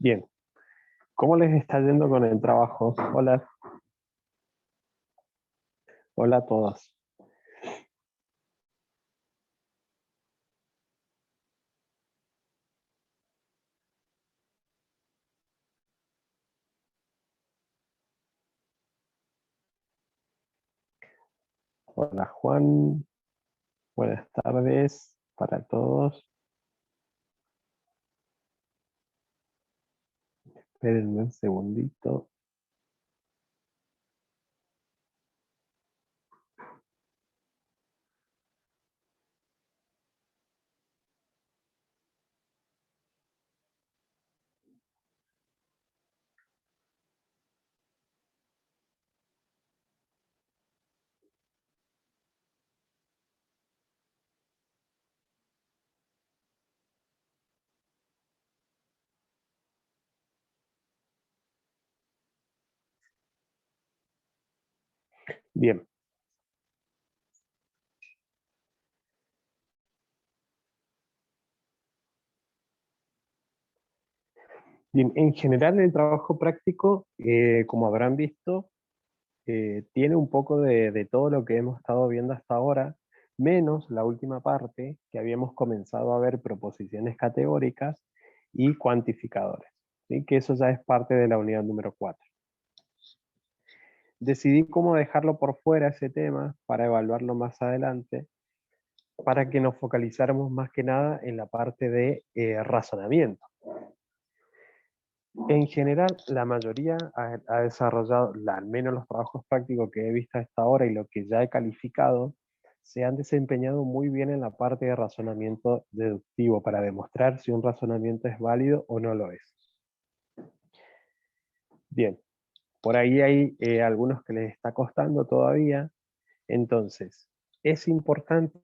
Bien, ¿cómo les está yendo con el trabajo? Hola, hola a todos. Hola Juan, buenas tardes para todos. Espérenme un segundito. Bien, bien, en general el trabajo práctico, como habrán visto, tiene un poco de todo lo que hemos estado viendo hasta ahora, menos la última parte, que habíamos comenzado a ver proposiciones categóricas y cuantificadores, ¿sí? Que eso ya es parte de la unidad número 4. Decidí cómo dejarlo por fuera ese tema para evaluarlo más adelante, para que nos focalizáramos más que nada en la parte de razonamiento. En general, la mayoría ha desarrollado, al menos los trabajos prácticos que he visto hasta ahora y lo que ya he calificado, se han desempeñado muy bien en la parte de razonamiento deductivo para demostrar si un razonamiento es válido o no lo es. Bien, por ahí hay algunos que les está costando todavía, entonces es importante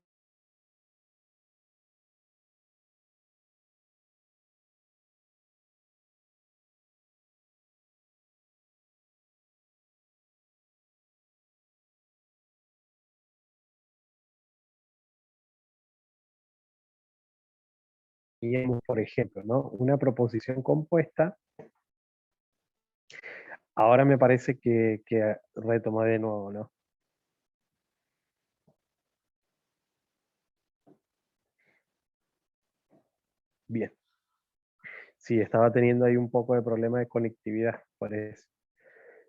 por ejemplo, ¿no? Una proposición compuesta. Ahora me parece que retomé de nuevo, ¿no? Bien. Sí, estaba teniendo ahí un poco de problema de conectividad, parece.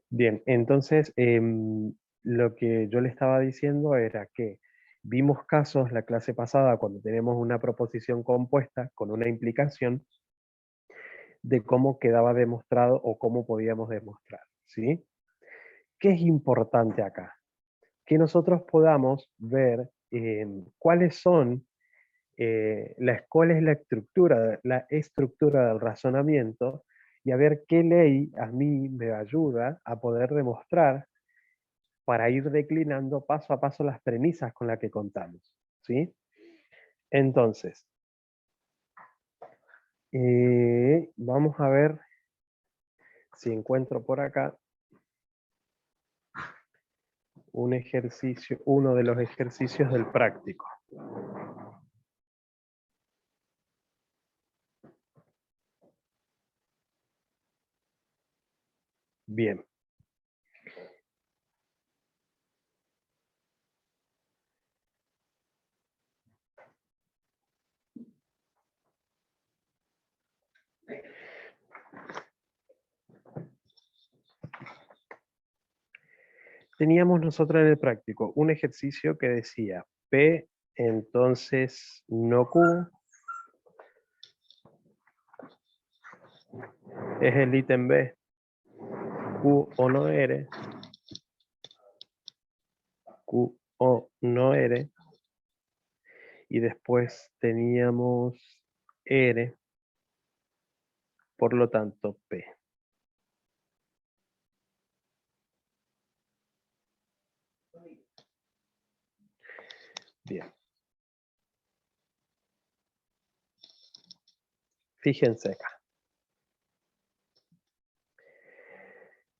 Bien, entonces lo que yo le estaba diciendo era que vimos casos la clase pasada cuando tenemos una proposición compuesta con una implicación de cómo quedaba demostrado o cómo podíamos demostrar, ¿sí? ¿Qué es importante acá? Que nosotros podamos ver cuáles son cuál es la estructura del razonamiento y a ver qué ley a mí me ayuda a poder demostrar para ir declinando paso a paso las premisas con las que contamos, ¿sí? Entonces, vamos a ver si encuentro por acá un ejercicio, uno de los ejercicios del práctico. Bien. Teníamos nosotros en el práctico un ejercicio que decía P, entonces no Q, es el ítem B, Q o no R, Q o no R, y después teníamos R, por lo tanto P. Bien. Fíjense acá.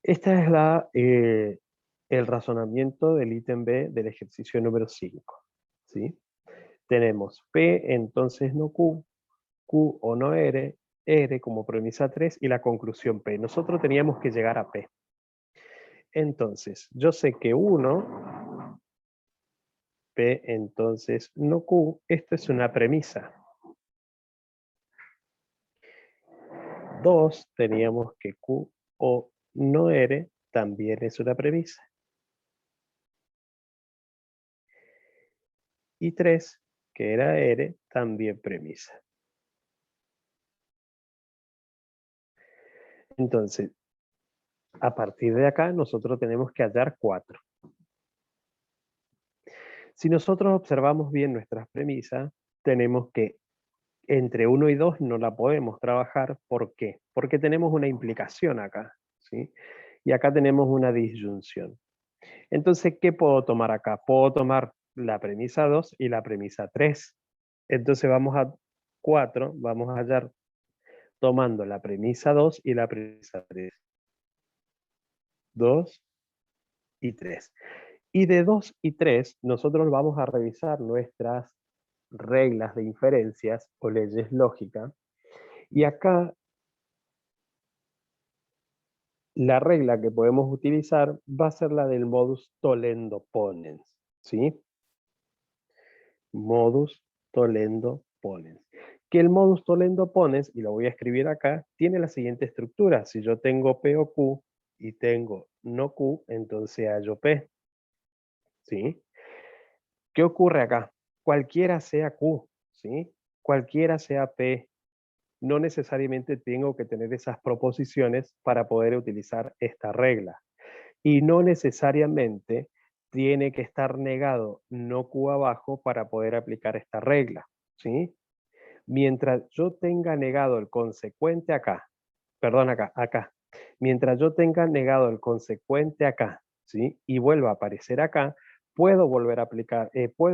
Esta es el razonamiento del ítem B del ejercicio número 5. ¿Sí? Tenemos P, entonces no Q, Q o no R, R como premisa 3 y la conclusión P. Nosotros teníamos que llegar a P. Entonces, yo sé que 1, P, entonces no Q, esto es una premisa. 2, teníamos que Q o no R también es una premisa. Y 3, que era R, también premisa. Entonces, a partir de acá, nosotros tenemos que hallar 4. Si nosotros observamos bien nuestras premisas, tenemos que entre 1 y 2 no la podemos trabajar. ¿Por qué? Porque tenemos una implicación acá, ¿sí? Y acá tenemos una disyunción. Entonces, ¿qué puedo tomar acá? Puedo tomar la premisa 2 y la premisa 3. Entonces vamos a 4, vamos a hallar tomando la premisa 2 y la premisa 3. 2 y 3. Y de 2 y 3, nosotros vamos a revisar nuestras reglas de inferencias o leyes lógicas. Y acá la regla que podemos utilizar va a ser la del modus tollendo ponens, ¿sí? Modus tollendo ponens. Que el modus tollendo ponens, y lo voy a escribir acá, tiene la siguiente estructura. Si yo tengo P o Q y tengo no Q, entonces hallo P, ¿sí? ¿Qué ocurre acá? Cualquiera sea Q, ¿sí? Cualquiera sea P, no necesariamente tengo que tener esas proposiciones para poder utilizar esta regla. Y no necesariamente tiene que estar negado no Q abajo para poder aplicar esta regla, ¿sí? Mientras yo tenga negado el consecuente acá, perdón, acá. Mientras yo tenga negado el consecuente acá, ¿sí? Y vuelva a aparecer acá, puedo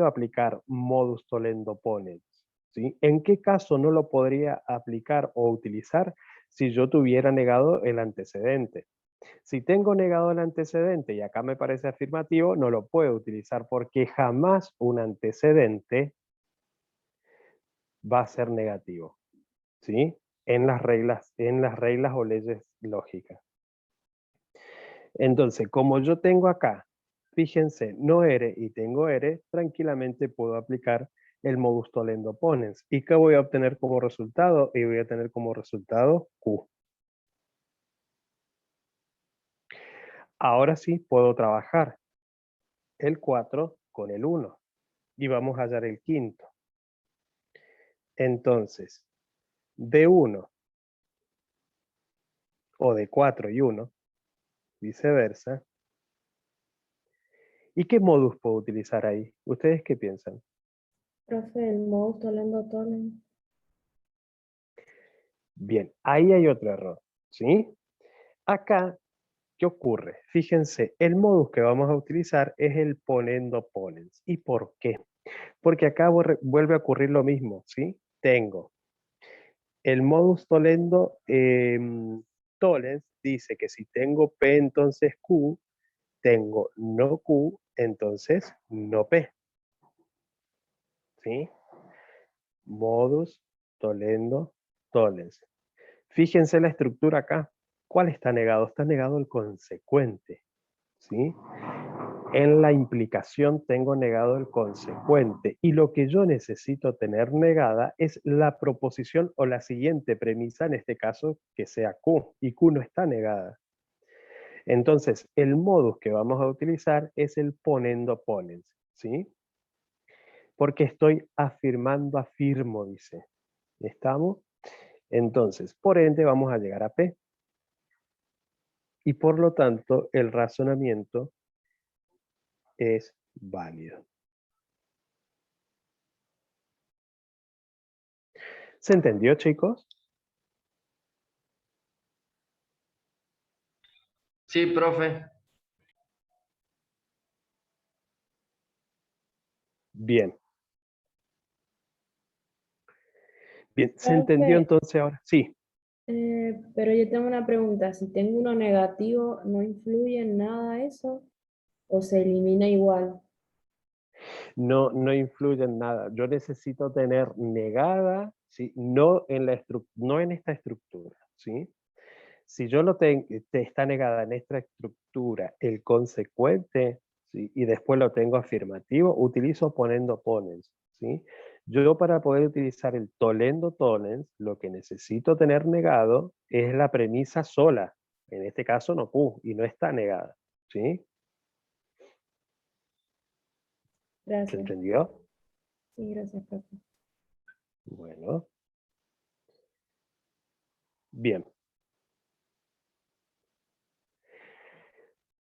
aplicar modus tollendo ponens, ¿sí? ¿En qué caso no lo podría aplicar o utilizar si yo tuviera negado el antecedente? Si tengo negado el antecedente y acá me parece afirmativo, no lo puedo utilizar porque jamás un antecedente va a ser negativo, ¿sí? En las reglas o leyes lógicas. Entonces, como yo tengo acá, fíjense, no R y tengo R, tranquilamente puedo aplicar el modus tollendo ponens. ¿Y qué voy a obtener como resultado? Y voy a tener como resultado Q. Ahora sí puedo trabajar el 4 con el 1 y vamos a hallar el quinto. Entonces, de 1 o de 4 y 1, viceversa. ¿Y qué modus puedo utilizar ahí? ¿Ustedes qué piensan? Profe, el modus tollendo tollens. Bien, ahí hay otro error, ¿sí? Acá, ¿qué ocurre? Fíjense, el modus que vamos a utilizar es el ponendo ponens. ¿Y por qué? Porque acá vuelve a ocurrir lo mismo, ¿sí? Tengo el modus tollendo tollens, dice que si tengo P, entonces Q, tengo no Q, entonces no P, ¿sí? Modus tollendo tollens. Fíjense la estructura acá. ¿Cuál está negado? Está negado el consecuente, ¿sí? En la implicación tengo negado el consecuente y lo que yo necesito tener negada es la proposición o la siguiente premisa, en este caso que sea Q, y Q no está negada. Entonces, el modus que vamos a utilizar es el ponendo ponens, ¿sí? Porque estoy afirmo, dice. ¿Estamos? Entonces, por ende, vamos a llegar a P. Y por lo tanto, el razonamiento es válido. ¿Se entendió, chicos? Sí, profe. Bien. Bien, ¿se entendió Profe, entonces ahora? Sí, pero yo tengo una pregunta. Si tengo uno negativo, ¿no influye en nada eso? ¿O se elimina igual? no influye en nada. Yo necesito tener negada ¿sí? No en, no en esta estructura, ¿sí? Si yo lo tengo, está negada en esta estructura el consecuente, ¿sí? Y después lo tengo afirmativo, utilizo ponendo ponens, ¿sí? Yo para poder utilizar el tolendo tolens, lo que necesito tener negado es la premisa sola. En este caso no Q, y no está negada, ¿sí? ¿Se Gracias. entendió? Sí, gracias, profe. Bueno, bien.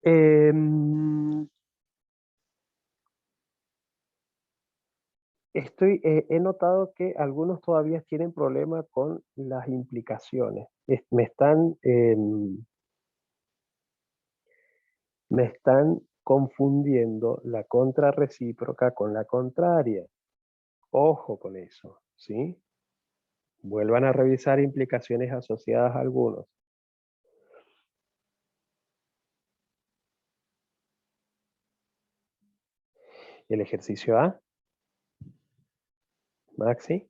Em, he notado que algunos todavía tienen problemas con las implicaciones. Me están confundiendo la contrarrecíproca con la contraria. Ojo con eso, ¿sí? Vuelvan a revisar implicaciones asociadas a algunos. El ejercicio A, Maxi.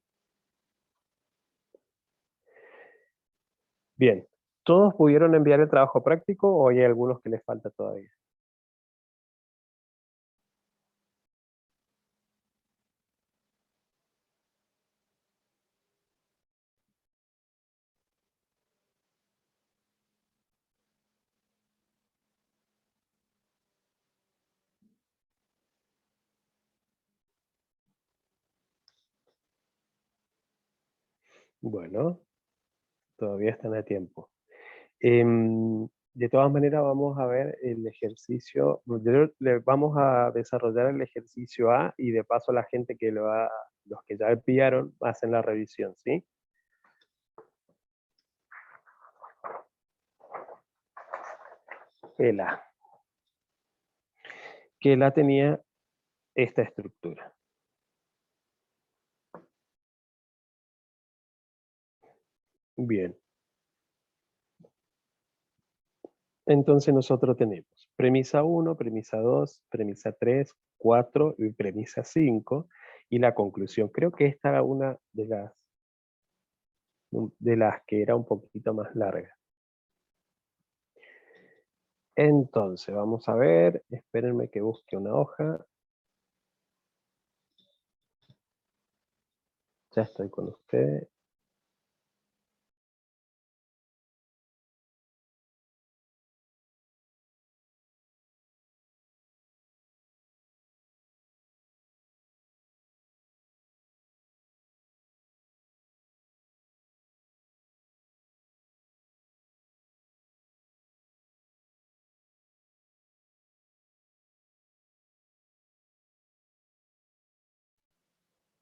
Bien, ¿todos pudieron enviar el trabajo práctico o hay algunos que les falta todavía? Bueno, todavía están a tiempo. De todas maneras, vamos a ver el ejercicio. Vamos a desarrollar el ejercicio A y de paso la gente que los que ya enviaron hacen la revisión, ¿sí? El A. Que el A tenía esta estructura. Bien. Entonces nosotros tenemos premisa 1, premisa 2, premisa 3, 4 y premisa 5. Y la conclusión. Creo que esta era una de las que era un poquito más larga. Entonces, vamos a ver. Espérenme que busque una hoja. Ya estoy con usted.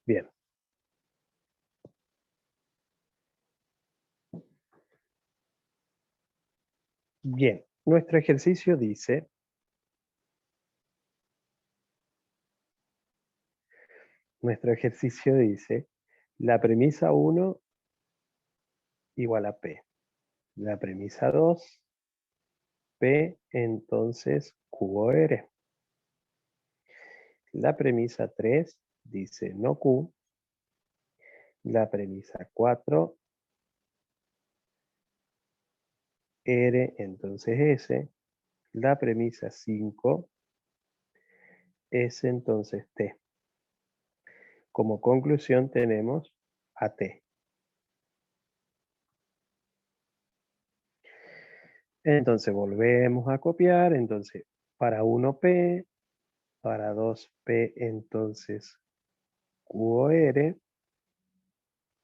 Bien. Bien. Nuestro ejercicio dice, la premisa 1 igual a P. La premisa 2, P, entonces QOR. La premisa 3 dice no Q. La premisa 4, R, entonces S. La premisa 5, S, entonces T. Como conclusión tenemos AT. Entonces volvemos a copiar. Entonces para 1P, para 2P, entonces QOR.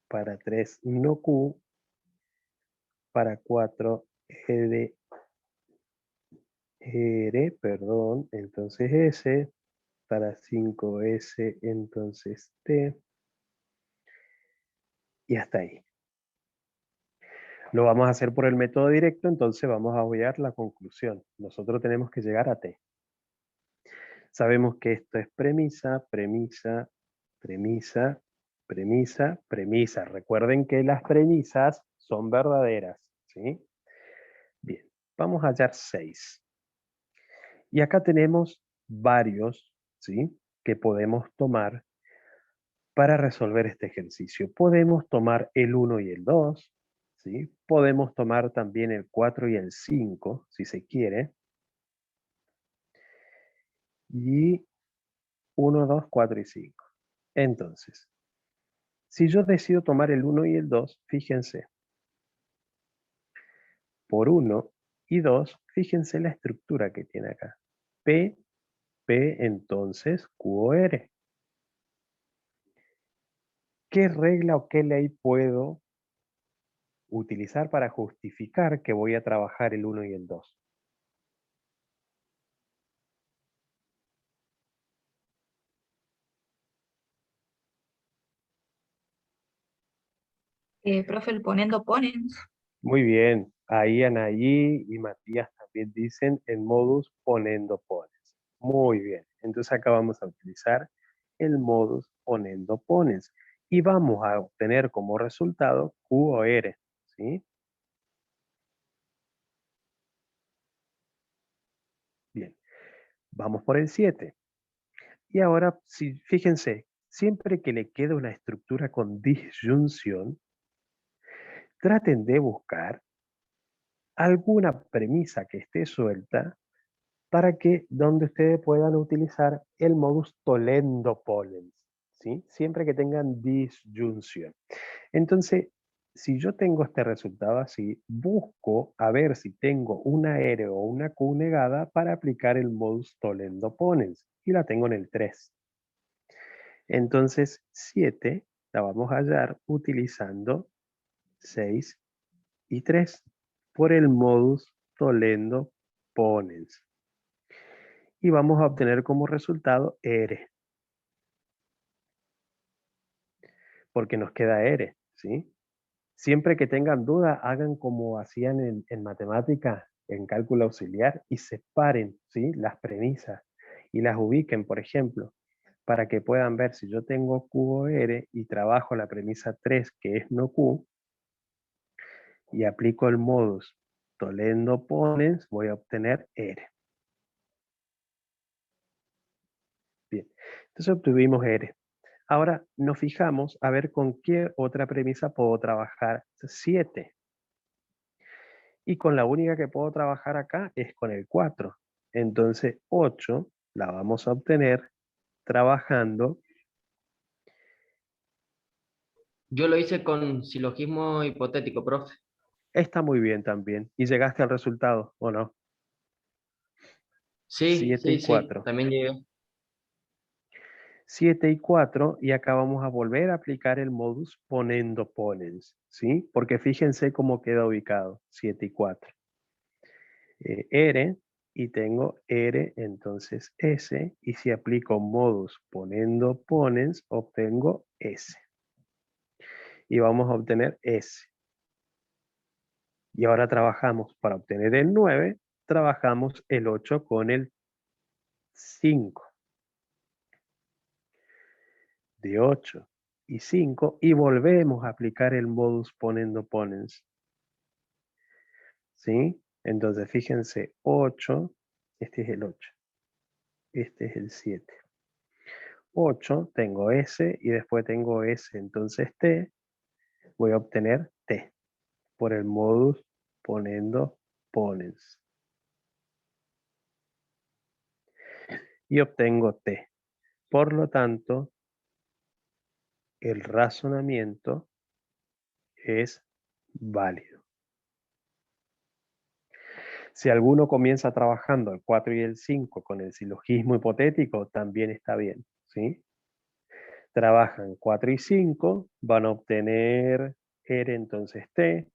Para 3 no Q. Para 4 R, perdón, entonces S. Para 5 S, entonces T. Y hasta ahí. Lo vamos a hacer por el método directo, entonces vamos a obviar la conclusión. Nosotros tenemos que llegar a T. Sabemos que esto es premisa, premisa, premisa, premisa, premisa. Recuerden que las premisas son verdaderas, ¿sí? Bien, vamos a hallar 6. Y acá tenemos varios, ¿sí? Que podemos tomar para resolver este ejercicio. Podemos tomar el 1 y el 2, ¿sí? Podemos tomar también el 4 y el 5, si se quiere. Y 1, 2, 4 y 5. Entonces, si yo decido tomar el 1 y el 2, fíjense, por 1 y 2, fíjense la estructura que tiene acá. P, P, entonces QOR. ¿Qué regla o qué ley puedo utilizar para justificar que voy a trabajar el 1 y el 2? Profe, el poniendo ponen. Muy bien, ahí Anaí y Matías también dicen en modus ponendo pones. Muy bien, entonces acá vamos a utilizar el modus ponendo pones y vamos a obtener como resultado QOR, ¿sí? Bien, vamos por el 7. Y ahora, si, fíjense, siempre que le quede una estructura con disyunción, traten de buscar alguna premisa que esté suelta para que donde ustedes puedan utilizar el modus tollendo pollens, ¿sí? Siempre que tengan disyunción. Entonces, si yo tengo este resultado así, busco a ver si tengo una R o una Q negada para aplicar el modus tollendo pollens y la tengo en el 3. Entonces, 7 la vamos a hallar utilizando 6 y 3 por el modus tollendo pollens. Y vamos a obtener como resultado R, porque nos queda R, ¿sí? Siempre que tengan duda, hagan como hacían en matemática, en cálculo auxiliar, y separen, ¿sí? Las premisas y las ubiquen, por ejemplo, para que puedan ver si yo tengo Q o R y trabajo la premisa 3, que es no Q, y aplico el modus tollendo ponens, voy a obtener R. Bien, entonces obtuvimos R. Ahora nos fijamos a ver con qué otra premisa puedo trabajar 7. Y con la única que puedo trabajar acá es con el 4. Entonces 8 la vamos a obtener trabajando. Yo lo hice con silogismo hipotético, profe. Está muy bien también. Y llegaste al resultado, ¿o no? Sí, 7 y sí, sí, 4. también llegué. 7 y 4 y acá vamos a volver a aplicar el modus ponendo ponens, ¿sí? Porque fíjense cómo queda ubicado, 7 y 4. R y tengo R, entonces S, y si aplico modus ponendo ponens, obtengo S. Y vamos a obtener S. Y ahora trabajamos para obtener el 9, trabajamos el 8 con el 5. De 8 y 5 y volvemos a aplicar el modus ponendo ponens. ¿Sí? Entonces fíjense, 8, este es el 8, este es el 7. 8, tengo S y después tengo S, entonces T, voy a obtener T por el modus ponendo ponens. Y obtengo T. Por lo tanto, el razonamiento es válido. Si alguno comienza trabajando el 4 y el 5 con el silogismo hipotético, también está bien, ¿sí? Trabajan 4 y 5, van a obtener R, entonces T,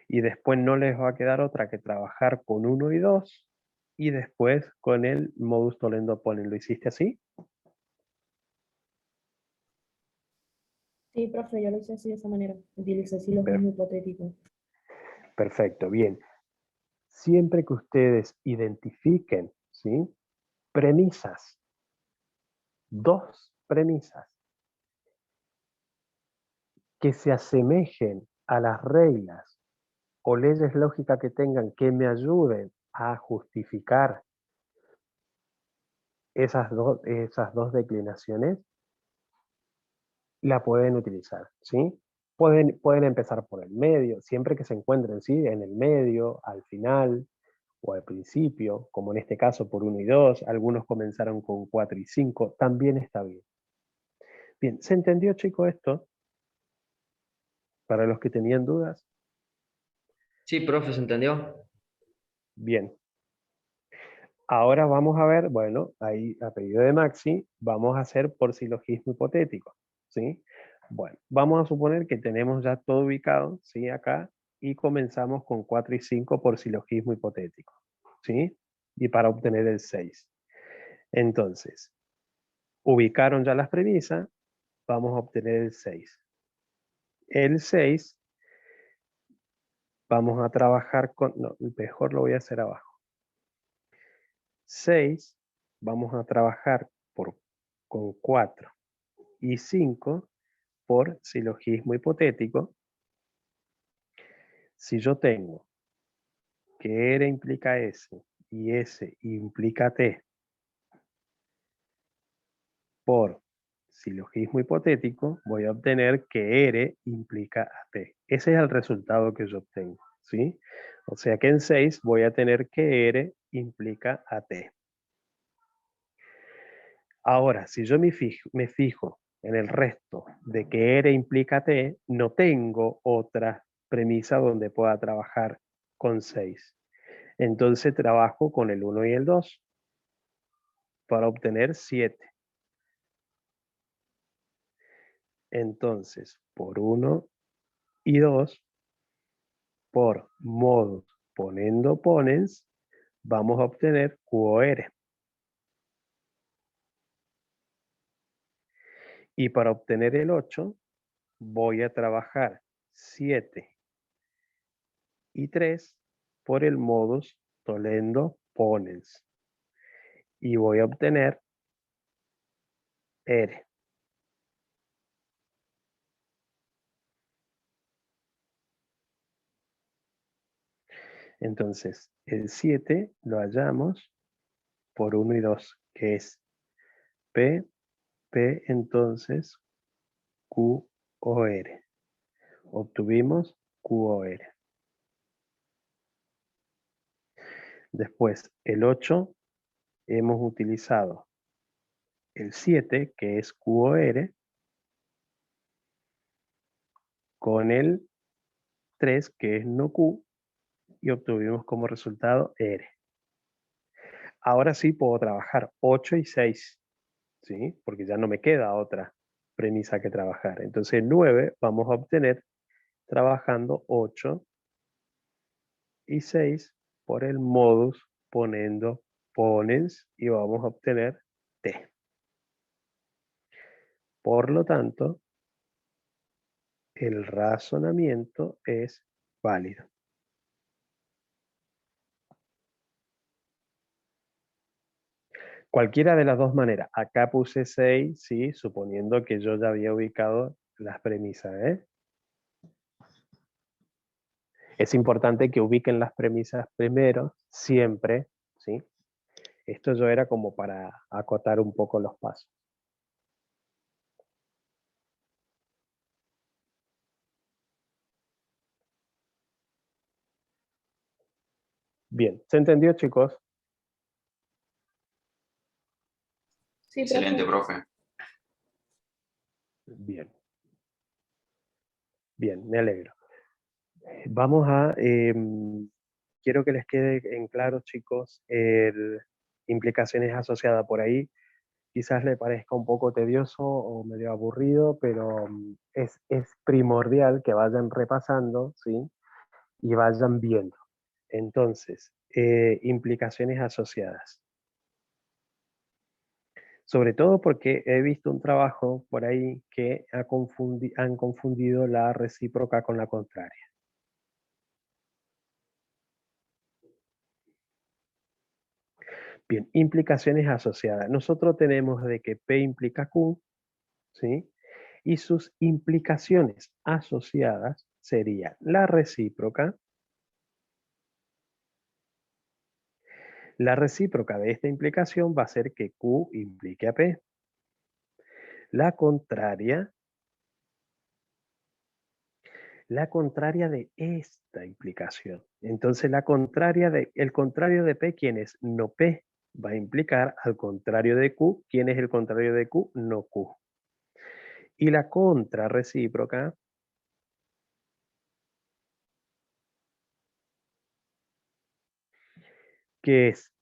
y después no les va a quedar otra que trabajar con 1 y 2, y después con el modus tollendo ponen. ¿Lo hiciste así? Sí, profe, yo lo hice así de esa manera. Utilicé silogismo hipotético. Perfecto, bien. Siempre que ustedes identifiquen, ¿sí? Premisas, dos premisas que se asemejen a las reglas o leyes lógicas que tengan que me ayuden a justificar esas dos declinaciones, la pueden utilizar, ¿sí? Pueden empezar por el medio, siempre que se encuentren, ¿sí? En el medio, al final o al principio, como en este caso por 1 y 2, algunos comenzaron con 4 y 5, también está bien. Bien, ¿se entendió, chicos, esto? Para los que tenían dudas. Sí, profe, ¿se entendió? Bien. Ahora vamos a ver, bueno, ahí a pedido de Maxi, vamos a hacer por silogismo hipotético, ¿sí? Bueno, vamos a suponer que tenemos ya todo ubicado, ¿sí? Acá, y comenzamos con 4 y 5 por silogismo hipotético, ¿sí? Y para obtener el 6. Entonces, ubicaron ya las premisas, vamos a obtener el 6. El 6, vamos a trabajar con, no, mejor lo voy a hacer abajo. 6, vamos a trabajar con 4 y 5 por silogismo hipotético. Si yo tengo que R implica S y S implica T por silogismo hipotético, voy a obtener que R implica a T. Ese es el resultado que yo obtengo, ¿sí? O sea que en 6 voy a tener que R implica a T. Ahora, si yo me fijo en el resto de que R implica T, no tengo otra premisa donde pueda trabajar con 6. Entonces trabajo con el 1 y el 2 para obtener 7. Entonces, por 1 y 2, por modus ponendo ponens, vamos a obtener QOR. Y para obtener el 8, voy a trabajar 7 y 3 por el modus tollendo ponens. Y voy a obtener R. Entonces, el 7 lo hallamos por 1 y 2, que es P, entonces QOR. Obtuvimos QOR. Después, el 8, hemos utilizado el 7, que es QOR, con el 3, que es no Q, y obtuvimos como resultado R. Ahora sí puedo trabajar 8 y 6, ¿sí? Porque ya no me queda otra premisa que trabajar. Entonces 9 vamos a obtener trabajando 8 y 6 por el modus ponendo ponens y vamos a obtener T. Por lo tanto, el razonamiento es válido. Cualquiera de las dos maneras. Acá puse 6, sí, suponiendo que yo ya había ubicado las premisas, ¿eh? Es importante que ubiquen las premisas primero, siempre, ¿sí? Esto yo era como para acotar un poco los pasos. Bien, ¿se entendió, chicos? Sí, Excelente, profe. profe. Bien. Bien, me alegro. Vamos a, quiero que les quede en claro, chicos, implicaciones asociadas por ahí. Quizás le parezca un poco tedioso o medio aburrido, pero es primordial que vayan repasando, ¿sí? Y vayan viendo. Entonces, implicaciones asociadas. Sobre todo porque he visto un trabajo por ahí que han confundido la recíproca con la contraria. Bien, implicaciones asociadas. Nosotros tenemos de que P implica Q, ¿sí? Y sus implicaciones asociadas serían la recíproca. La recíproca de esta implicación va a ser que Q implique a P. La contraria la contraria de esta implicación. Entonces el contrario de P, ¿quién es? No P, va a implicar al contrario de Q. ¿Quién es el contrario de Q? No Q. Y la contrarrecíproca, que es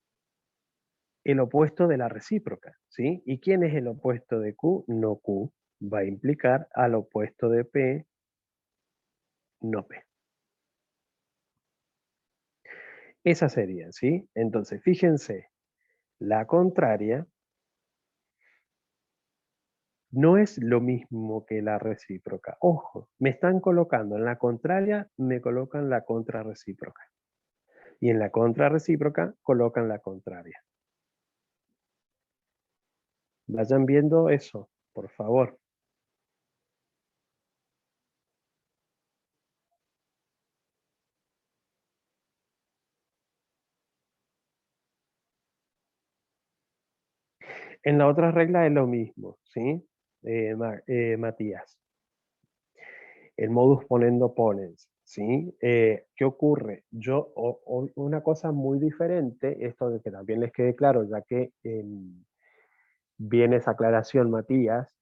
el opuesto de la recíproca, ¿sí? ¿Y quién es el opuesto de Q? No Q. Va a implicar al opuesto de P, no P. Esa sería, ¿sí? Entonces, fíjense, la contraria no es lo mismo que la recíproca. Ojo, me están colocando en la contraria, me colocan la contrarrecíproca. Y en la contrarrecíproca colocan la contraria. Vayan viendo eso, por favor. En la otra regla es lo mismo, ¿sí? Matías. El modus ponendo ponens, ¿sí? ¿Qué ocurre? Una cosa muy diferente, esto de que también les quede claro, ya que viene esa aclaración, Matías,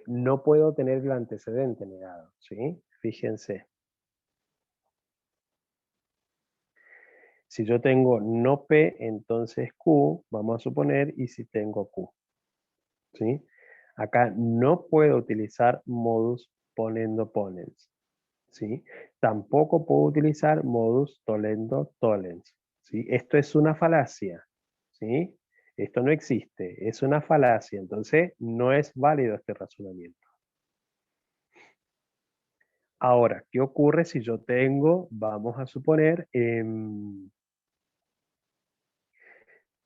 no puedo tener el antecedente negado, ¿sí? Fíjense. Si yo tengo no P, entonces Q, vamos a suponer, y si tengo Q, ¿sí? Acá no puedo utilizar modus ponendo ponens, ¿sí? Tampoco puedo utilizar modus tollendo tollens, ¿sí? Esto es una falacia, ¿sí? Esto no existe, es una falacia, entonces no es válido este razonamiento. Ahora, ¿qué ocurre si yo tengo, vamos a suponer,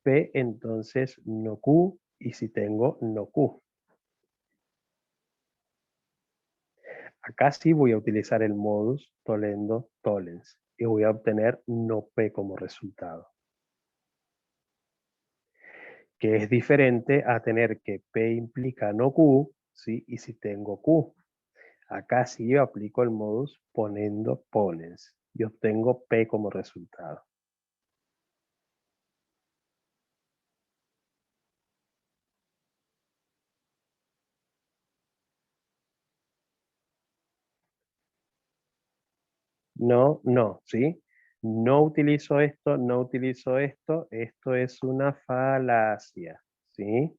P, entonces no Q, y si tengo no Q? Acá sí voy a utilizar el modus tollendo tollens y voy a obtener no P como resultado. Que es diferente a tener que P implica no Q, ¿sí? Y si tengo Q. Acá sí yo aplico el modus ponendo ponens y obtengo P como resultado. No, no, ¿sí? No utilizo esto, no utilizo esto, esto es una falacia, ¿sí?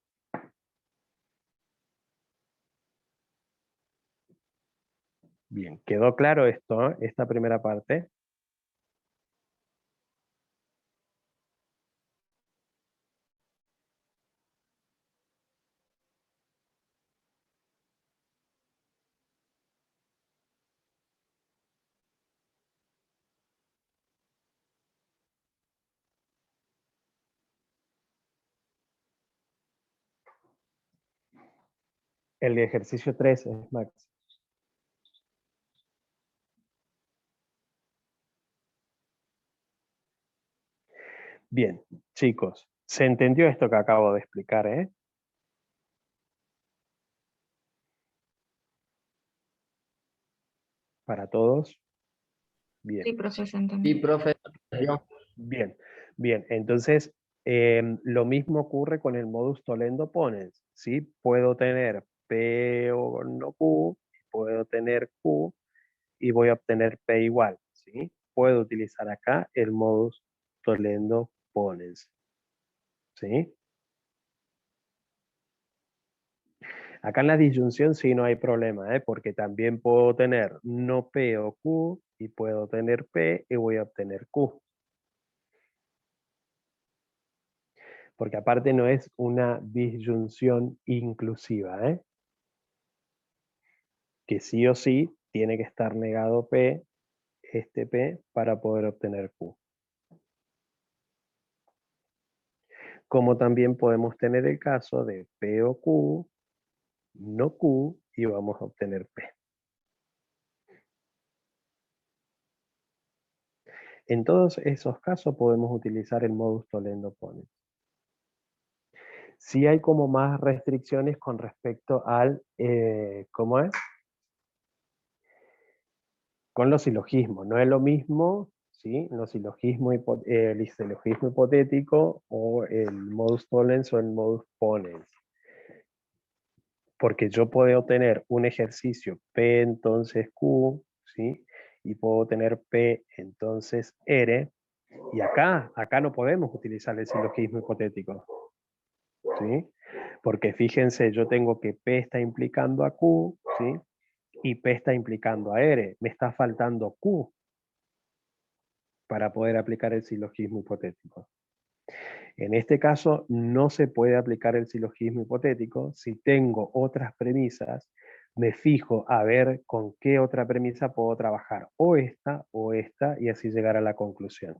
Bien, ¿quedó claro esto, esta primera parte? El ejercicio 3 es Max. Bien, chicos, ¿se entendió esto que acabo de explicar, eh? Para todos. Bien. Sí, profe, se Sí, entendió. profe. Yo. Bien, bien. Entonces, lo mismo ocurre con el modus tollendo ponens, ¿sí? Puedo tener P o no Q, puedo tener Q y voy a obtener P igual, ¿sí? Puedo utilizar acá el modus tollendo ponens, ¿sí? Acá en la disyunción sí no hay problema, ¿eh? Porque también puedo tener no P o Q y puedo tener P y voy a obtener Q. Porque aparte no es una disyunción inclusiva, ¿eh? Que sí o sí tiene que estar negado P, este P, para poder obtener Q. Como también podemos tener el caso de P o Q, no Q, y vamos a obtener P. En todos esos casos podemos utilizar el modus tollendo ponens. Sí hay como más restricciones con respecto al, ¿cómo es? con los silogismos. No es lo mismo, ¿sí? El silogismo hipotético o el modus tollens o el modus ponens. Porque yo puedo tener un ejercicio P entonces Q, ¿sí? Y puedo tener P entonces R, y acá no podemos utilizar el silogismo hipotético, ¿sí? Porque fíjense, yo tengo que P está implicando a Q, ¿sí? Y P está implicando a R. Me está faltando Q para poder aplicar el silogismo hipotético. En este caso, no se puede aplicar el silogismo hipotético. Si tengo otras premisas, me fijo a ver con qué otra premisa puedo trabajar, o esta, y así llegar a la conclusión.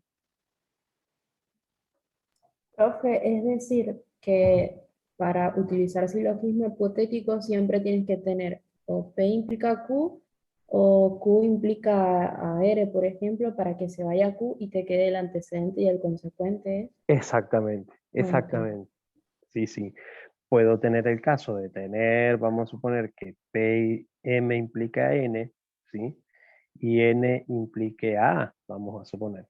Profe, es decir, que para utilizar silogismo hipotético siempre tienes que tener o P implica Q o Q implica a R, por ejemplo, para que se vaya a Q y te quede el antecedente y el consecuente. Exactamente, Ok. exactamente. Sí, sí. Puedo tener el caso de tener, vamos a suponer que P, M implica N, ¿sí? Y N implique A, vamos a suponer.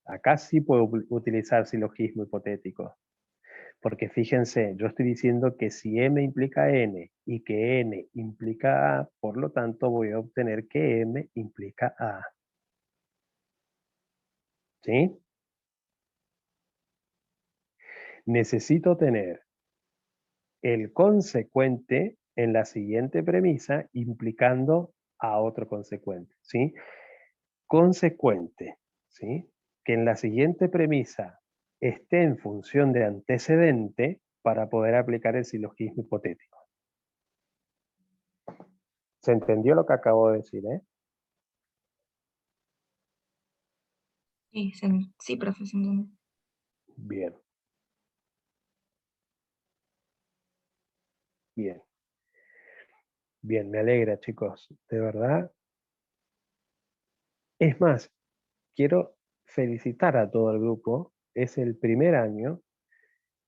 Acá sí puedo utilizar silogismo hipotético. Porque fíjense, yo estoy diciendo que si M implica N y que N implica A, por lo tanto voy a obtener que M implica A. ¿Sí? Necesito tener el consecuente en la siguiente premisa implicando a otro consecuente. ¿Sí? Consecuente, ¿sí? Que en la siguiente premisa esté en función de antecedente para poder aplicar el silogismo hipotético. ¿Se entendió lo que acabo de decir, Sí, sí, profe, se entiende. Bien, bien. Bien, me alegra, chicos, de verdad. Es más, quiero felicitar a todo el grupo. Es el primer año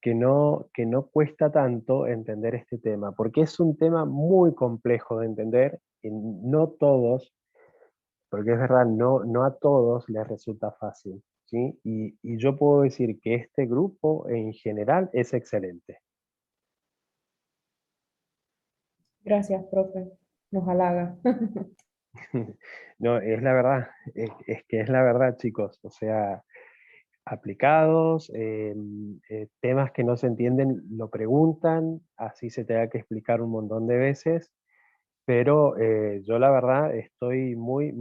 que no cuesta tanto entender este tema, porque es un tema muy complejo de entender y no todos, porque es verdad, no a todos les resulta fácil, ¿sí? Y yo puedo decir que este grupo en general es excelente. Gracias, profe. Nos halaga. No, es la verdad, es que es la verdad, chicos. O sea, aplicados, temas que no se entienden, lo preguntan, así se tenga que explicar un montón de veces, pero yo la verdad estoy muy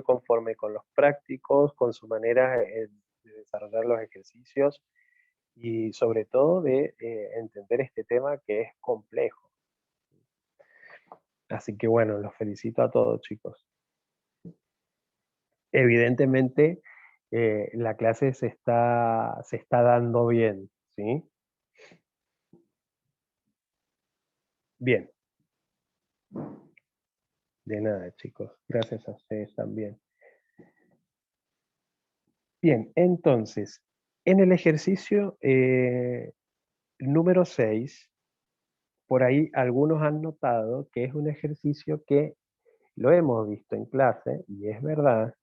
conforme con los prácticos, con su manera de desarrollar los ejercicios y sobre todo de entender este tema que es complejo. Así que bueno, los felicito a todos, chicos. Evidentemente, la clase se está dando bien, ¿sí? Bien. De nada, chicos. Gracias a ustedes también. Bien, entonces, en el ejercicio número 6, por ahí algunos han notado que es un ejercicio que lo hemos visto en clase, y es verdad,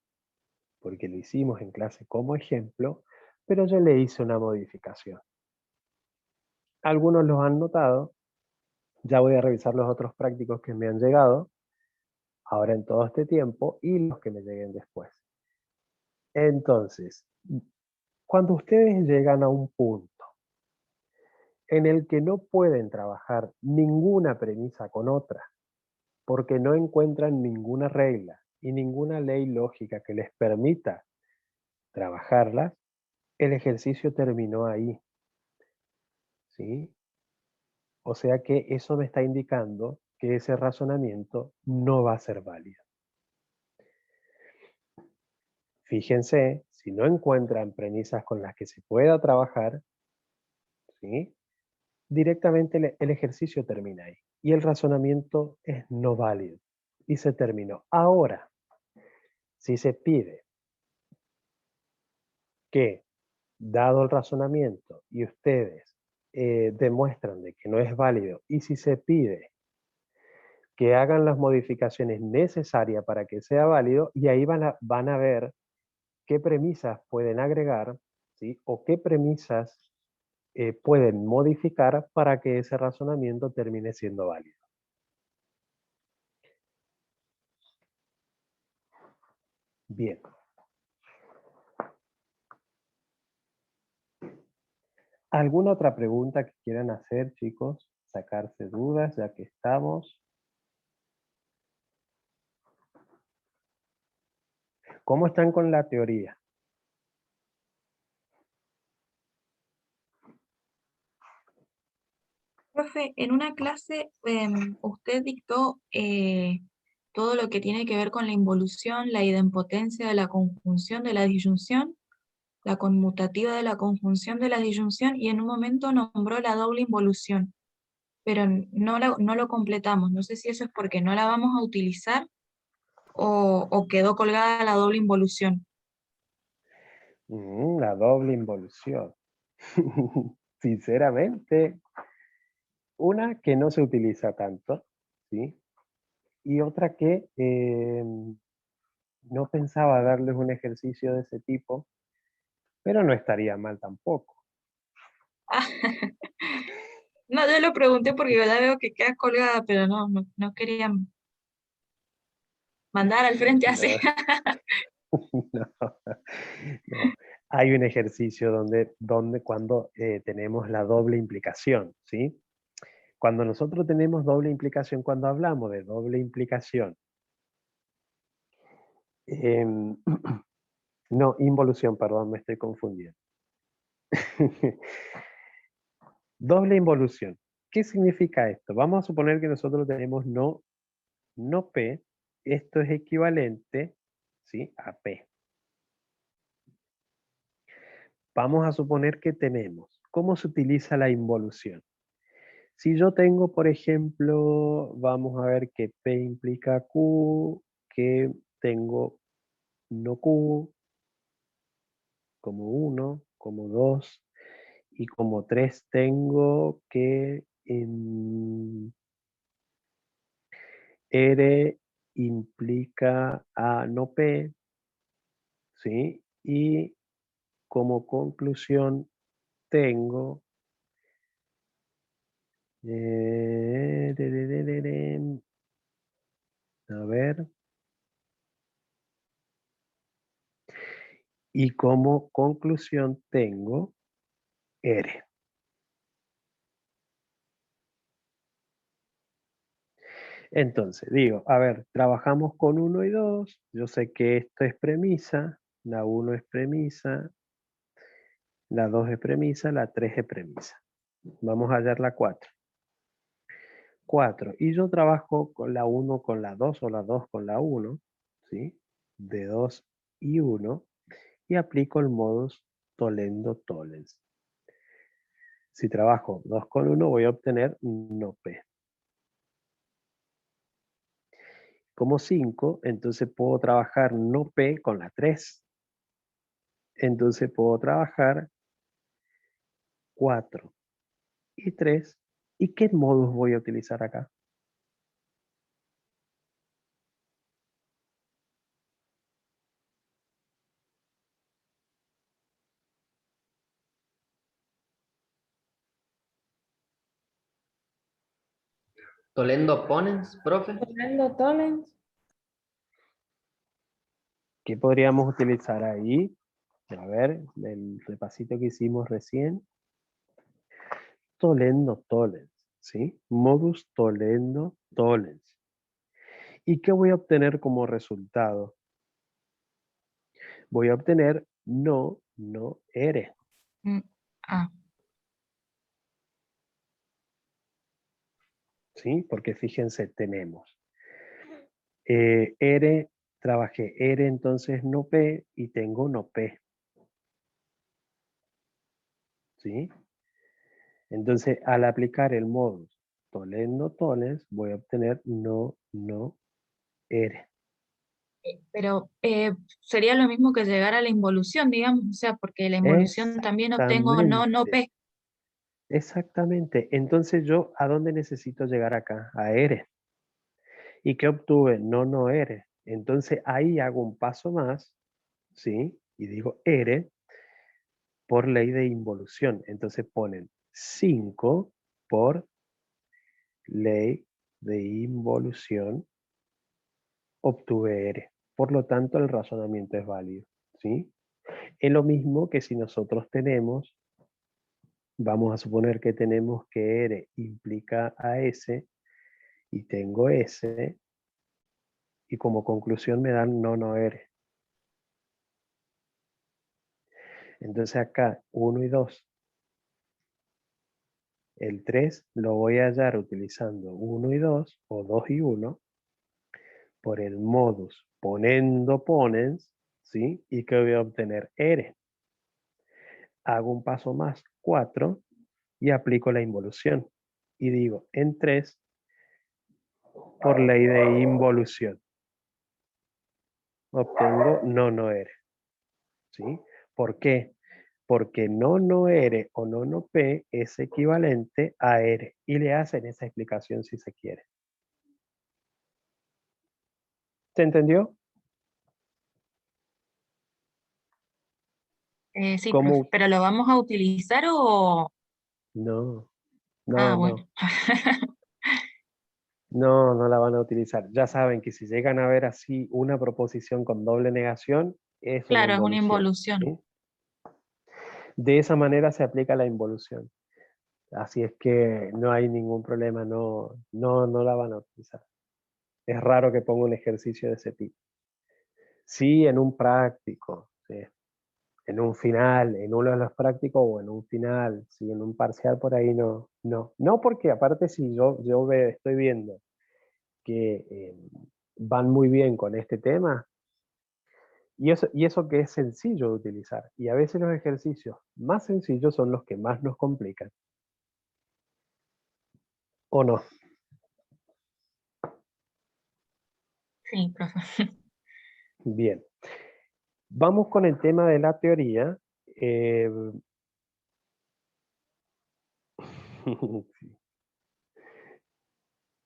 porque lo hicimos en clase como ejemplo, pero yo le hice una modificación. Algunos los han notado, ya voy a revisar los otros prácticos que me han llegado, ahora en todo este tiempo, y los que me lleguen después. Entonces, cuando ustedes llegan a un punto en el que no pueden trabajar ninguna premisa con otra, porque no encuentran ninguna regla y ninguna ley lógica que les permita trabajarlas, el ejercicio terminó ahí, ¿sí? O sea que eso me está indicando que ese razonamiento no va a ser válido. Fíjense, si no encuentran premisas con las que se pueda trabajar, ¿sí? Directamente el ejercicio termina ahí y el razonamiento es no válido y se terminó. Ahora, si se pide que, dado el razonamiento y ustedes demuestran de que no es válido, y si se pide que hagan las modificaciones necesarias para que sea válido, y ahí van a ver qué premisas pueden agregar, ¿sí? O qué premisas pueden modificar para que ese razonamiento termine siendo válido. Bien. ¿Alguna otra pregunta que quieran hacer, chicos? Sacarse dudas, ya que estamos. ¿Cómo están con la teoría? Profe, en una clase usted dictó todo lo que tiene que ver con la involución, la idempotencia de la conjunción de la disyunción, la conmutativa de la conjunción de la disyunción, y en un momento nombró la doble involución, pero no lo completamos. No sé si eso es porque no la vamos a utilizar o quedó colgada la doble involución. La doble involución. Sinceramente, una que no se utiliza tanto, ¿sí? Y otra que no pensaba darles un ejercicio de ese tipo, pero no estaría mal tampoco. Ah, no, yo lo pregunté porque yo la veo que queda colgada, pero no quería mandar al frente así. No, no. Hay un ejercicio cuando tenemos la doble implicación, ¿sí? Cuando nosotros tenemos doble implicación, cuando hablamos de doble implicación, no, involución, perdón, me estoy confundiendo. Doble involución. ¿Qué significa esto? Vamos a suponer que nosotros tenemos no P. Esto es equivalente, ¿sí?, a P. Vamos a suponer que tenemos. ¿Cómo se utiliza la involución? Si yo tengo, por ejemplo, vamos a ver que P implica Q, que tengo no Q, como 1, como 2, y como 3 tengo que R implica a no P, ¿sí? Y como conclusión tengo a ver, y como conclusión tengo R. Entonces, digo, a ver, trabajamos con 1 y 2. Yo sé que esto es premisa, la 1 es premisa, la 2 es premisa, la 3 es premisa. Vamos a hallar la 4. 4. Y yo trabajo con la 1 con la 2 o la 2 con la 1, ¿sí? De 2 y 1, y aplico el modus tollendo-tollens. Si trabajo 2 con 1 voy a obtener no P. Como 5, entonces puedo trabajar no P con la 3. Entonces puedo trabajar 4 y 3. ¿Y qué modus voy a utilizar acá? Tolendo Ponens, profe. Fernando Tollens, ¿Qué podríamos utilizar ahí? A ver, el repasito que hicimos recién. Tollendo-tollens, ¿sí? Modus tollendo-tollens. ¿Y qué voy a obtener como resultado? Voy a obtener no eres. Mm, ah, ¿Sí? Porque fíjense, tenemos R, trabajé R, entonces no P, y tengo no P. ¿Sí? Entonces, al aplicar el modus tollendo-tollens, voy a obtener no R. pero sería lo mismo que llegar a la involución, digamos, o sea, porque la involución también obtengo no Exactamente. P. Exactamente. Entonces yo, ¿a dónde necesito llegar acá? A R. ¿Y qué obtuve? No, no ere. Entonces ahí hago un paso más, ¿sí? Y digo ere por ley de involución. Entonces ponen 5 por ley de involución, obtuve ere. Por lo tanto, el razonamiento es válido, ¿sí? Es lo mismo que si nosotros tenemos, vamos a suponer que tenemos que R implica a S y tengo S y como conclusión me dan no R. Entonces acá 1 y 2. El 3 lo voy a hallar utilizando 1 y 2 o 2 y 1 por el modus ponendo ponens, ¿sí? Y que voy a obtener R. Hago un paso más, 4, y aplico la involución. Y digo, en 3, por ley de involución, obtengo no R. ¿Sí? ¿Por qué? Porque no R o no P es equivalente a R. Y le hacen esa explicación si se quiere. ¿Se entendió? Sí, profe, ¿Cómo? pero ¿lo vamos a utilizar o...? No, Ah, no, bueno. no. No, no la van a utilizar. Ya saben que si llegan a ver así una proposición con doble negación, es una Claro, es una involución. involución. ¿Sí? De esa manera se aplica la involución. Así es que no hay ningún problema, no la van a utilizar. Es raro que ponga un ejercicio de ese tipo. Sí, en un práctico, ¿sí? En un final, en uno de los prácticos o en un final, sí, en un parcial por ahí no porque aparte si estoy viendo que van muy bien con este tema, y eso que es sencillo de utilizar, y a veces los ejercicios más sencillos son los que más nos complican, ¿o no? Sí, profe. Bien, vamos con el tema de la teoría.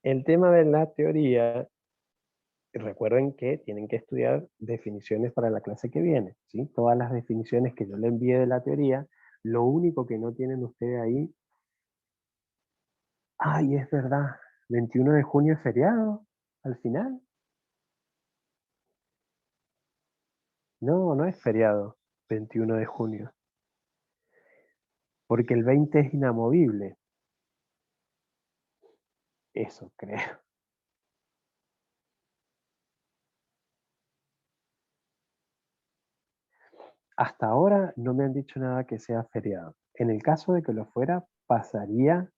El tema de la teoría, recuerden que tienen que estudiar definiciones para la clase que viene, ¿sí? Todas las definiciones que yo le envié de la teoría, lo único que no tienen ustedes ahí, ay, es verdad, 21 de junio es feriado, al final. No, no es feriado, 21 de junio, porque el 20 es inamovible, eso creo. Hasta ahora no me han dicho nada que sea feriado. En el caso de que lo fuera, pasaría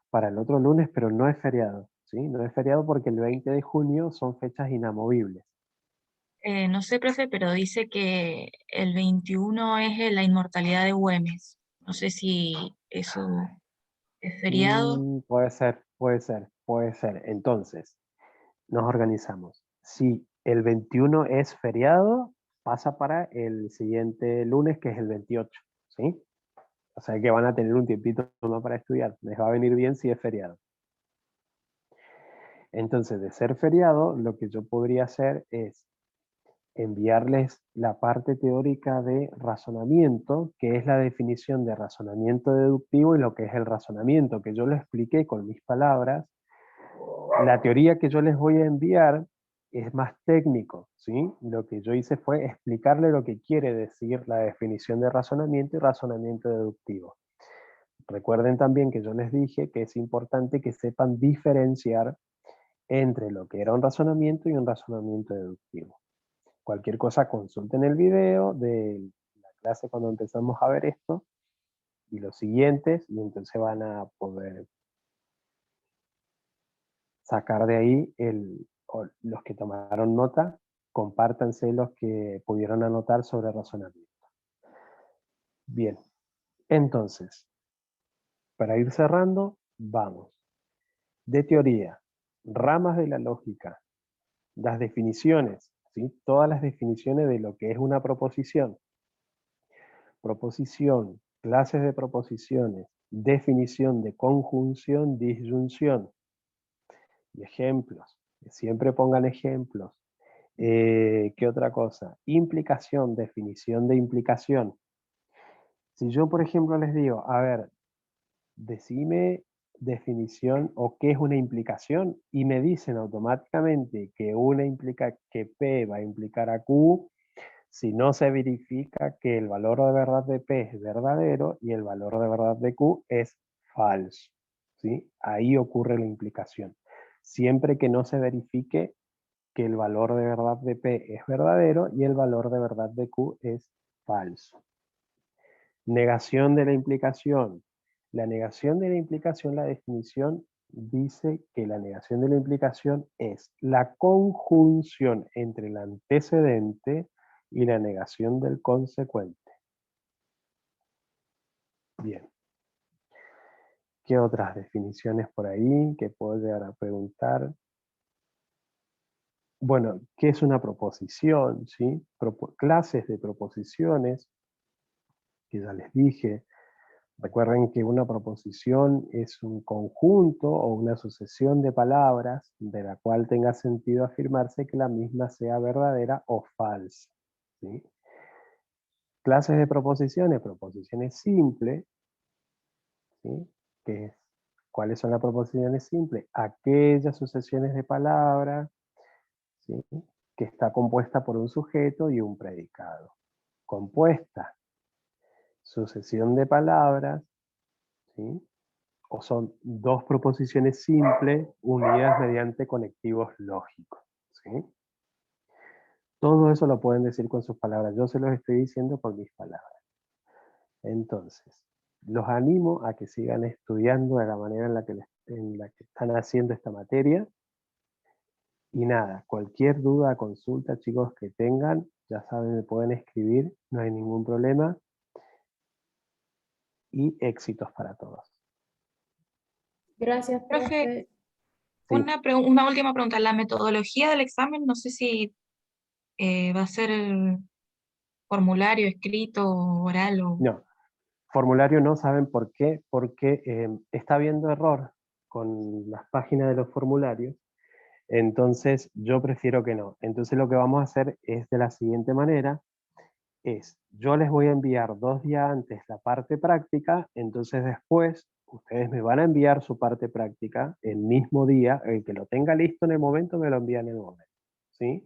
para el otro lunes, pero no es feriado, ¿sí? No es feriado porque el 20 de junio son fechas inamovibles. No sé, profe, pero dice que el 21 es la inmortalidad de Güemes. No sé si eso es feriado. Puede ser, puede ser, puede ser. Entonces, nos organizamos. Si el 21 es feriado, pasa para el siguiente lunes, que es el 28, ¿sí? O sea que van a tener un tiempito más para estudiar. Les va a venir bien si es feriado. Entonces, de ser feriado, lo que yo podría hacer es enviarles la parte teórica de razonamiento, que es la definición de razonamiento deductivo y lo que es el razonamiento, que yo lo expliqué con mis palabras. La teoría que yo les voy a enviar es más técnico, ¿sí? Lo que yo hice fue explicarle lo que quiere decir la definición de razonamiento y razonamiento deductivo. Recuerden también que yo les dije que es importante que sepan diferenciar entre lo que era un razonamiento y un razonamiento deductivo. Cualquier cosa consulten el video de la clase cuando empezamos a ver esto y los siguientes y entonces van a poder sacar de ahí los que tomaron nota, compártanse los que pudieron anotar sobre razonamiento. Bien, entonces, para ir cerrando, vamos. De teoría, ramas de la lógica, las definiciones, ¿sí? Todas las definiciones de lo que es una proposición. Proposición, clases de proposiciones, definición de conjunción, disyunción y ejemplos. Siempre pongan ejemplos. ¿Qué otra cosa? Implicación, definición de implicación. Si yo, por ejemplo, les digo, a ver, decime definición o qué es una implicación, y me dicen automáticamente que una implica que P va a implicar a Q, si no se verifica que el valor de verdad de P es verdadero y el valor de verdad de Q es falso, ¿sí? Ahí ocurre la implicación. Siempre que no se verifique que el valor de verdad de P es verdadero y el valor de verdad de Q es falso. Negación de la implicación. La negación de la implicación, la definición dice que la negación de la implicación es la conjunción entre el antecedente y la negación del consecuente. Bien. ¿Qué otras definiciones por ahí que puedo llegar a preguntar? Bueno, ¿qué es una proposición? ¿Sí? Clases de proposiciones, que ya les dije. Recuerden que una proposición es un conjunto o una sucesión de palabras de la cual tenga sentido afirmarse que la misma sea verdadera o falsa, ¿sí? Clases de proposiciones, proposiciones simples, ¿sí? ¿Cuáles son las proposiciones simples? Aquellas sucesiones de palabras, ¿sí? Que está compuesta por un sujeto y un predicado. Compuesta, sucesión de palabras, ¿sí? O son dos proposiciones simples unidas mediante conectivos lógicos, ¿sí? Todo eso lo pueden decir con sus palabras. Yo se los estoy diciendo por mis palabras. Entonces, los animo a que sigan estudiando de la manera en la que están haciendo esta materia. Y nada, cualquier duda, consulta, chicos, que tengan, ya saben, me pueden escribir, no hay ningún problema. Y éxitos para todos. Gracias, Profe, profe. Sí. una última pregunta. La metodología del examen, no sé si va a ser formulario, escrito, oral o... No, formulario no, ¿saben por qué? Porque está habiendo error con las páginas de los formularios, entonces yo prefiero que no. Entonces lo que vamos a hacer es de la siguiente manera, yo les voy a enviar 2 días antes la parte práctica, entonces después ustedes me van a enviar su parte práctica el mismo día, el que lo tenga listo en el momento me lo envía en el momento, ¿sí?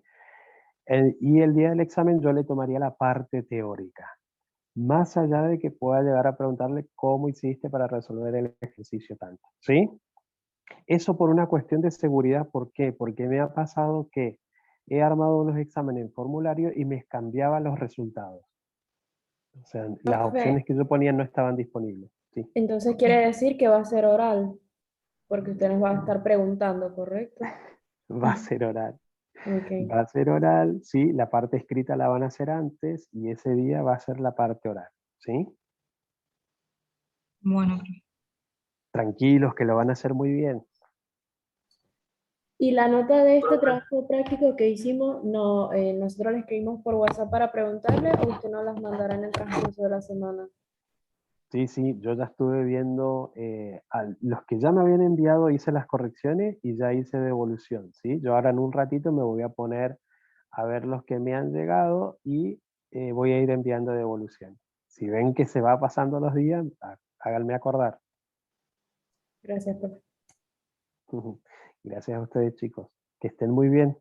Y el día del examen yo le tomaría la parte teórica. Más allá de que pueda llegar a preguntarle cómo hiciste para resolver el ejercicio tanto, ¿sí? Eso por una cuestión de seguridad, ¿por qué? Porque me ha pasado que he armado unos exámenes en formulario y me cambiaba los resultados. O sea, las Profe, opciones que yo ponía no estaban disponibles, ¿sí? entonces quiere decir que va a ser oral, porque usted nos va a estar preguntando, ¿correcto? Va a ser oral. Ok. Va a ser oral, sí, la parte escrita la van a hacer antes y ese día va a ser la parte oral, ¿sí? Bueno, Tranquilos que lo van a hacer muy bien. Y la nota de este trabajo práctico que hicimos, no, nosotros le escribimos por WhatsApp para preguntarle o usted nos las mandará en el transcurso de la semana. Sí, sí, yo ya estuve viendo, los que ya me habían enviado hice las correcciones y ya hice devolución, ¿sí? Yo ahora en un ratito me voy a poner a ver los que me han llegado y voy a ir enviando devolución. Si ven que se va pasando los días, háganme acordar. Gracias, profe. Gracias a ustedes, chicos. Que estén muy bien.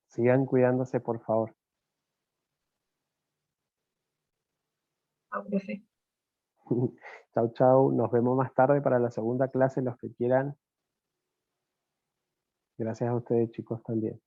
Sigan cuidándose, por favor. profe. Chau, chau. Nos vemos más tarde para la segunda clase, los que quieran. Gracias a ustedes, chicos, también.